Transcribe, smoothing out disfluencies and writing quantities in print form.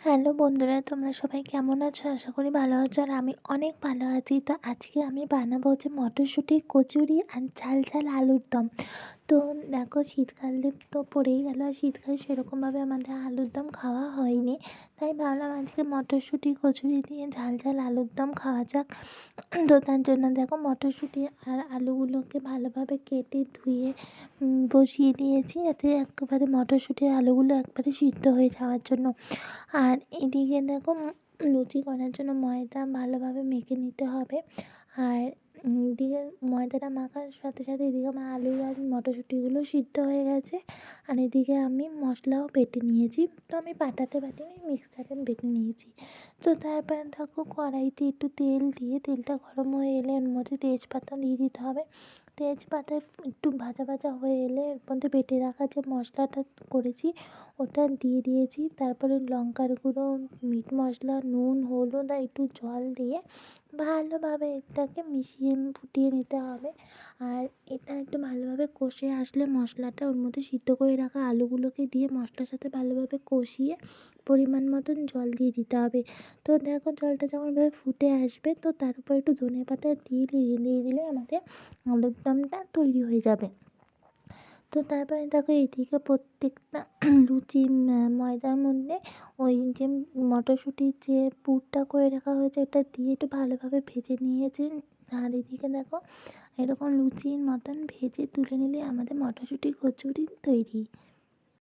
Hello বন্ধুরা, তোমরা সবাই কেমন আছো? আশা করি ভালো আছো। আর আমি অনেক ভালো আছি। তো আজকে আমি বানাবো হচ্ছে মটরশুঁটির কচুরি আর ঝাল ঝাল আলুর দম। তো দেখো, শীতকাল তো পড়েই গেল, আর শীতকালে সেরকমভাবে আমাদের আলুর দম খাওয়া হয়নি। তাই ভাবলাম আজকে মটরশুঁটি কচুরি দিয়ে ঝাল ঝাল আলুর দম খাওয়া যাক। তো তার জন্য দেখো, মটরশুঁটি আর আলুগুলোকে ভালোভাবে কেটে ধুয়ে বসিয়ে দিয়েছি, যাতে একেবারে মটরশুঁটি আর আলুগুলো একবারে সিদ্ধ হয়ে যাওয়ার জন্য। আর এদিকে দেখো, লুচি করার জন্য ময়দা ভালোভাবে মেখে নিতে হবে। আর এদিকে ময়দাটা মাখার সাথে সাথে এদিকে আমার আলু আর মটরশুঁটিগুলো সিদ্ধ হয়ে গেছে। আর এদিকে আমি মশলাও বেটে নিয়েছি। তো আমি পাটাতে বাটিনি, মিক্সারে বেটে নিয়েছি। তো তারপরে দেখো, কড়াইতে একটু তেল দিয়ে তেলটা গরম হয়ে এলে এর মধ্যে তেজপাতা দিয়ে দিতে হবে। তেজপাতা একটু ভাজা ভাজা হয়ে এলে এর মধ্যে বেটে রাখা যে মশলাটা করেছি ওটা দিয়ে দিয়েছি। তারপরে লঙ্কার গুঁড়ো, মিট মশলা, নুন, হলুদ আর একটু জল দিয়ে ভালোভাবে এটাকে মিশিয়ে ফুটিয়ে নিতে হবে। আর এটা একটু ভালোভাবে কষে আসলে মশলাটা ওর মধ্যে সিদ্ধ করে রাখা আলুগুলোকে দিয়ে মশলার সাথে ভালোভাবে কষিয়ে পরিমাণ মতন জল দিয়ে দিতে হবে। তো দেখো, জলটা যখন ভাবে ফুটে আসবে, তো তার উপর একটু ধনেপাতা দিয়ে দিলে আমাদের আলুর দমটা তৈরি হয়ে যাবে। তো তারপরে দেখো, এদিকে প্রত্যেকটা লুচি ময়দার মধ্যে ওই যে মটরশুঁটির যে পুরটা করে রাখা হয়েছে ওটা দিয়ে একটু ভালোভাবে ভেজে নিয়েছি। আর এদিকে দেখো, এরকম লুচির মতন ভেজে তুলে নিলে আমাদের মটরশুঁটির কচুরি তৈরি।